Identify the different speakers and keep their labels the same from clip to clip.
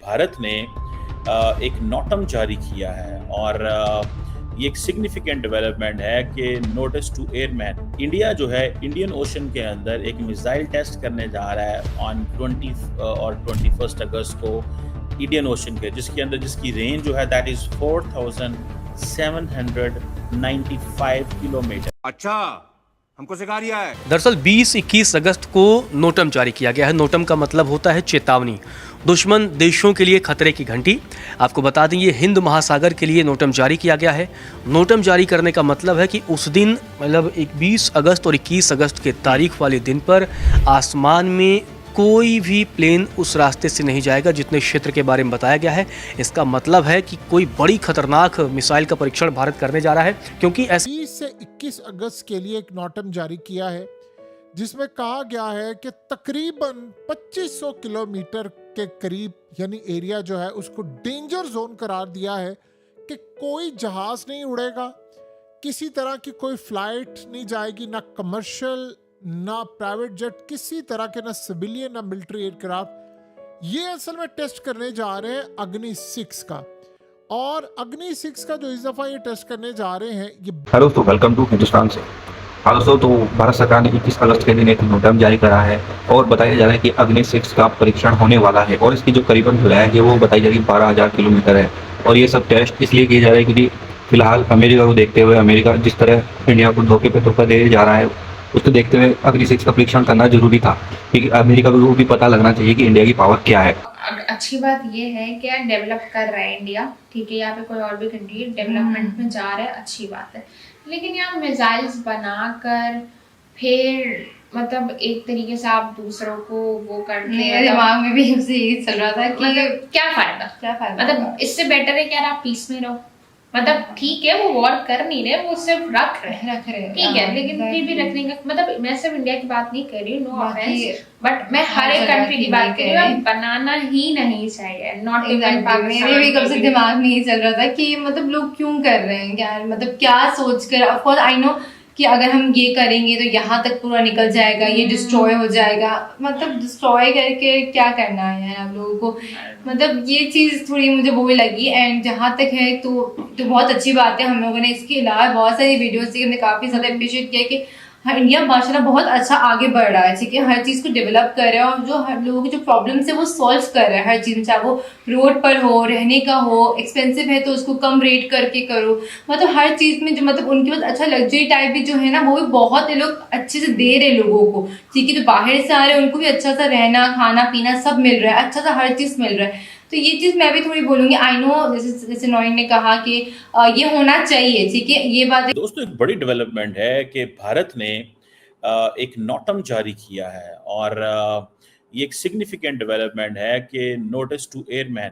Speaker 1: भारत ने एक नोटम जारी किया है और ये एक सिग्निफिकेंट डेवलपमेंट है कि नोटिस टू एयरमैन इंडिया जो है इंडियन ओशन के अंदर एक मिसाइल टेस्ट करने जा रहा है ऑन 20 और 21 अगस्त को इंडियन ओशन के जिसकी रेंज जो है दैट इज 4795 किलोमीटर।
Speaker 2: अच्छा, हमको सिखा रिया है।
Speaker 3: दरअसल 20-21 अगस्त को नोटम जारी किया गया है। नोटम का मतलब होता है चेतावनी, दुश्मन देशों के लिए खतरे की घंटी। आपको बता दें ये हिंद महासागर के लिए नोटम जारी किया गया है। नोटम जारी करने का मतलब है कि उस दिन मतलब 20 अगस्त और 21 अगस्त के तारीख वाले दिन पर आसमान में कोई भी प्लेन उस रास्ते से नहीं जाएगा जितने क्षेत्र के बारे में बताया गया है। इसका मतलब है कि कोई बड़ी खतरनाक मिसाइल का परीक्षण भारत करने जा रहा है, क्योंकि
Speaker 4: 20 से 21 अगस्त के लिए एक नोटम जारी किया है जिसमें कहा गया है कि तकरीबन 2500 किलोमीटर के करीब यानी एरिया जो है उसको डेंजर जोन करार दिया है कि कोई जहाज नहीं उड़ेगा, किसी तरह की कोई फ्लाइट नहीं जाएगी, ना कमर्शियल ना प्राइवेट जेट, किसी तरह के ना सिविलियन ना मिलिट्री एयरक्राफ्ट। ये असल में टेस्ट करने जा रहे हैं अग्नि 6 का, और अग्नि 6 का जो इस दफा ये टेस्ट करने जा रहे हैं ये।
Speaker 5: हेलो दोस्तों, वेलकम टू हिंदुस्तान से। हाँ दोस्तों, तो भारत सरकार ने 21 अगस्त के दिन एक नोटम जारी करा है और बताया जा रहा है कि अग्नि 6 का परीक्षण होने वाला है और इसकी जो करीबन है ये वो बताई जा रही है 12,000 किलोमीटर है। और ये सब टेस्ट इसलिए किए जा रहे हैं क्योंकि फिलहाल अमेरिका को देखते हुए, अमेरिका जिस तरह इंडिया को धोखे पे धोखा दे जा रहा है उसको देखते हुए अग्नि 6 का परीक्षण करना जरूरी था, क्योंकि अमेरिका को भी पता लगना चाहिए कि इंडिया की पावर क्या है।
Speaker 6: अच्छी बात ये है कि डेवलप कर रहा है इंडिया, ठीक है, यहाँ पे कोई और भी कंट्री डेवलपमेंट में जा रहा है, अच्छी बात है। लेकिन यहाँ मिसाइल्स बनाकर फिर मतलब एक तरीके से आप दूसरों को वो करते हैं।
Speaker 7: दिमाग में भी उसे यही चल रहा था कि
Speaker 6: मतलब क्या फायदा मतलब इससे बेटर है कि यार आप पीस में रहो। मतलब ठीक है वो वॉर कर नहीं रहे, वो सिर्फ रख रहे ठीक है, लेकिन फिर भी रखने का मतलब मैं सिर्फ इंडिया की बात नहीं कर रही हूँ, नो ऑफेंस, बट मैं हर एक कंट्री की बात कर रही हूँ। बनाना ही नहीं चाहिए, नॉट इवन पाकिस्तान।
Speaker 7: मेरे भी कब से दिमाग में यही चल रहा था कि मतलब लोग क्यों कर रहे हैं, क्या मतलब क्या सोचकर। ऑफ कोर्स आई नो कि अगर हम ये करेंगे तो यहाँ तक पूरा निकल जाएगा, ये डिस्ट्रॉय हो जाएगा। मतलब डिस्ट्रॉय करके क्या करना है यार आप लोगों को। मतलब ये चीज़ थोड़ी मुझे वो भी लगी। एंड जहाँ तक है तो बहुत अच्छी बात है, हम लोगों ने इसके अलावा बहुत सारी वीडियोस थी, हमने काफ़ी ज़्यादा अप्रिशिएट किया कि हाँ इंडिया माशाल्लाह बहुत अच्छा आगे बढ़ रहा है, ठीक है, हर चीज़ को डेवलप कर रहा है और जो हर लोगों की जो प्रॉब्लम्स है वो सॉल्व कर रहा है हर चीज़, चाहे वो रोड पर हो, रहने का हो, एक्सपेंसिव है तो उसको कम रेट करके करो। मतलब हर चीज़ में जो मतलब उनके पास अच्छा लग्जरी टाइप भी जो है ना वो भी बहुत लोग अच्छे से दे रहे लोगों को, ठीक है, जो बाहर से आ रहे हैं उनको भी अच्छा सा रहना खाना पीना सब मिल रहा है, अच्छा सा हर चीज़ मिल रहा है। तो ये चीज़ मैं भी थोड़ी बोलूँगी। आई नो जैसे नॉइन ने कहा कि ये होना चाहिए, ठीक है, ये बात।
Speaker 1: दोस्तों एक बड़ी डेवलपमेंट है कि भारत ने एक नोटम जारी किया है और ये एक सिग्निफिकेंट डेवलपमेंट है कि नोटिस टू एयरमैन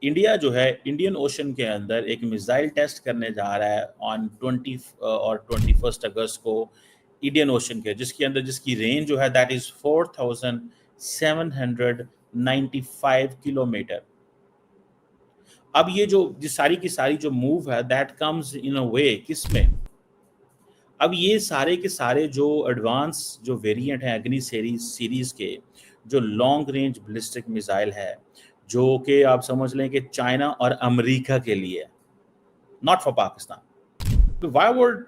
Speaker 1: इंडिया जो है इंडियन ओशन के अंदर एक मिसाइल टेस्ट करने जा रहा है ऑन 20 और 21 अगस्त को इंडियन ओशन के जिसकी रेंज जो है दैट इज 4795 किलोमीटर। अब ये जो सारी की सारी जो मूव है दैट कम्स इन अ वे किसमें, अब ये सारे के सारे जो एडवांस जो वेरिएंट हैं अग्नि सीरीज के जो लॉन्ग रेंज बैलिस्टिक मिसाइल है जो कि आप समझ लें कि चाइना और अमेरिका के लिए, not for Pakistan. Why would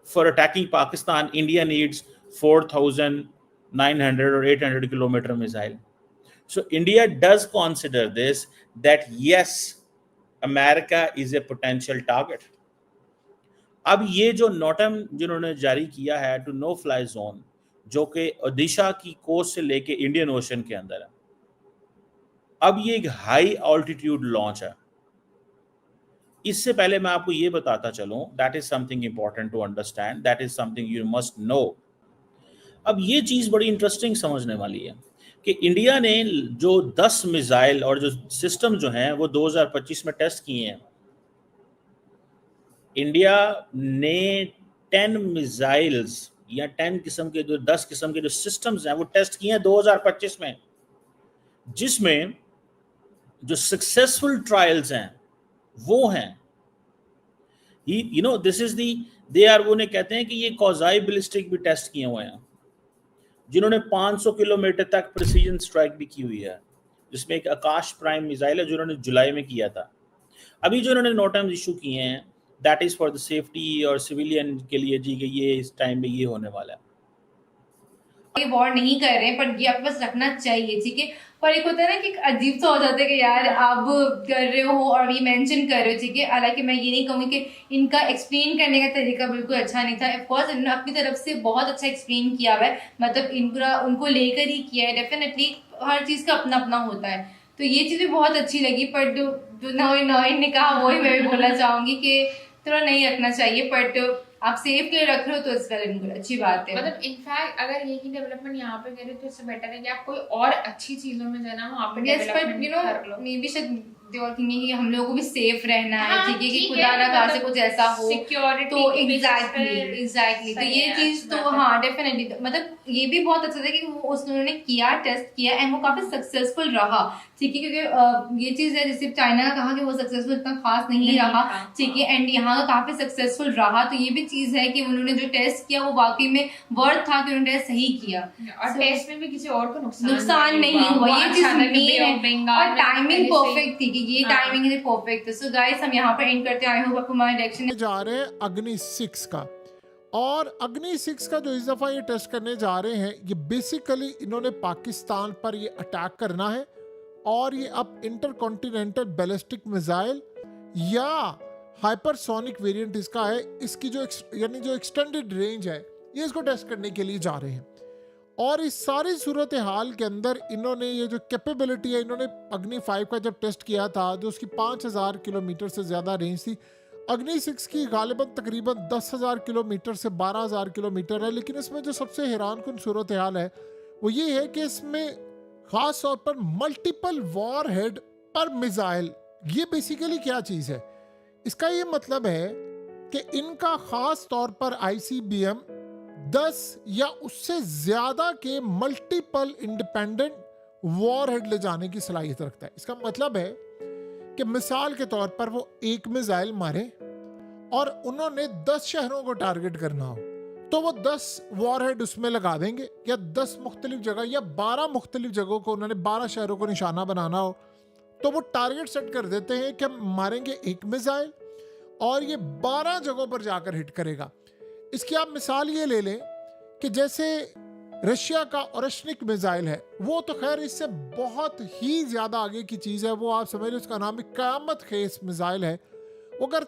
Speaker 1: for attacking Pakistan India needs 4900 और 800 kilometre missile. So India does consider this that yes, America is a potential target. अब ये जो नोटम जिन्होंने जारी किया है टू नो फ्लाई जोन जो कि ओडिशा की कोस्ट से लेके इंडियन ओशन के अंदर है, अब ये एक हाई ऑल्टीट्यूड लॉन्च है। इससे पहले मैं आपको ये बताता चलूं, that is something important to understand, that is something you must know. अब ये चीज बड़ी इंटरेस्टिंग समझने वाली है कि इंडिया ने जो 10 मिसाइल और जो सिस्टम जो हैं वो 2025 में टेस्ट किए हैं। इंडिया ने 10 मिसाइल्स या 10 किस्म के जो 10 किस्म के जो सिस्टम्स हैं वो टेस्ट किए हैं 2025 में, जिसमें जो सक्सेसफुल ट्रायल्स हैं वो हैं you know this is the they are, वो ने कहते हैं कि ये कौजाई बैलिस्टिक भी टेस्ट किए हुए हैं जिन्होंने 500 किलोमीटर तक प्रिसीजन स्ट्राइक भी की हुई है, जिसमें एक आकाश प्राइम मिसाइल है जो उन्होंने जुलाई में किया था। अभी जो उन्होंने नोटम्स इशू किए हैं that is for the safety और सिविलियन के लिए जी गई, ये इस टाइम में ये होने वाला है।
Speaker 7: ये वॉर नहीं कर रहे हैं, पर ये आपके पास रखना चाहिए, ठीक है। पर एक होता है ना कि एक अजीब सा हो जाता है कि यार आप कर रहे हो और ये मेंशन कर रहे हो, ठीक है। हालांकि मैं ये नहीं कहूँगी कि इनका एक्सप्लेन करने का तरीका बिल्कुल अच्छा नहीं था। ऑफकोर्स इन्होंने अपनी तरफ से बहुत अच्छा एक्सप्लेन किया हुआ है, मतलब इन पूरा उनको लेकर ही किया है। डेफिनेटली हर चीज़ का अपना अपना होता है, तो ये चीज़ भी बहुत अच्छी लगी। पर जो नवीन ने कहा वही मैं भी बोलना चाहूँगी कि थोड़ा नहीं रखना चाहिए, बट आप सेफ के लिए रख रहे हो तो इस वेल एंड गुड, अच्छी बात है।
Speaker 6: मतलब इनफैक्ट अगर यही डेवलपमेंट यहाँ पे करें तो इससे बेटर है कि आप कोई और अच्छी चीजों में जाना वहाँ पे डेवलपमेंट कर लो।
Speaker 7: मे बी शायद कि हम लोगों को भी सेफ रहना है,
Speaker 6: हाँ,
Speaker 7: ठीक है, कि
Speaker 6: ठीक
Speaker 7: खुदा
Speaker 6: है,
Speaker 7: ना खासे
Speaker 6: मतलब
Speaker 7: कुछ ऐसा हो
Speaker 6: सिक्योरिटी
Speaker 7: तो एग्जैक्टली तो
Speaker 6: सही
Speaker 7: ये
Speaker 6: है,
Speaker 7: चीज
Speaker 6: अच्छी
Speaker 7: तो
Speaker 6: बात है।
Speaker 7: हाँ डेफिनेटली, मतलब ये भी बहुत अच्छा था कि वो उन्होंने किया, टेस्ट किया एंड वो काफी सक्सेसफुल रहा, ठीक है। क्योंकि ये चीज है जैसे चाइना का कहा कि वो सक्सेसफुल इतना खास नहीं रहा, ठीक है, एंड यहाँ का काफी सक्सेसफुल रहा। तो ये भी चीज है कि उन्होंने जो टेस्ट किया वो वाकई में वर्थ था कि उन्होंने टेस्ट सही किया
Speaker 6: और टेस्ट में भी किसी और को
Speaker 7: नुकसान नहीं हुआ। ये चीज मेन है और टाइमिंग परफेक्ट थी कि ये टाइमिंग है परफेक्ट। सो गाइस हम यहाँ पर एंड करते हैं। आई होप आपको हमारा डायरेक्शन
Speaker 4: जा रहे हैं अग्नि 6 का, और अग्नि 6 का जो इस दफा ये टेस्ट करने जा रहे हैं, ये बेसिकली इन्होंने पाकिस्तान पर ये अटैक करना है, और ये अब इंटरकॉन्टिनेंटल बैलिस्टिक मिसाइल या हाइपरसोनिक वेरिएंट इसका है, इसकी जो यानी जो एक्सटेंडेड रेंज है, ये इसको टेस्ट करने के लिए जा रहे हैं। और इस सारी सूरत हाल के अंदर इन्होंने ये जो कैपेबिलिटी है, इन्होंने अग्नि 5 का जब टेस्ट किया था जो उसकी 5000 किलोमीटर से ज़्यादा रेंज थी, अग्नि 6 की गालिबन तकरीबन 10,000 किलोमीटर से 12,000 किलोमीटर है। लेकिन इसमें जो सबसे हैरान कुन सूरत हाल है वो ये है कि इसमें ख़ास तौर पर मल्टीपल वॉर हेड पर मिसाइल, ये बेसिकली क्या चीज़ है? इसका ये मतलब है कि इनका ख़ास तौर पर ICBM 10 या उससे ज़्यादा के मल्टीपल इंडिपेंडेंट वॉर हेड ले जाने की सलाहियत रखता है। इसका मतलब है कि मिसाल के तौर पर वो एक मिसाइल मारे और उन्होंने 10 शहरों को टारगेट करना हो, तो वो 10 वॉर हेड उसमें लगा देंगे, या 10 मुख्तलिफ जगह या 12 मुख्तलिफ जगहों को उन्होंने 12 शहरों को निशाना बनाना हो, तो वो टारगेट सेट कर देते हैं कि हम मारेंगे एक मिसाइल और ये 12 जगहों पर जाकर हिट करेगा। इसकी आप मिसाल ये ले लें कि जैसे रशिया का ओरेशनिक मिसाइल है, वो तो खैर इससे बहुत ही ज़्यादा आगे की चीज़ है, वो आप समझ लो उसका नाम क़यामत खेस मिसाइल है। वो अगर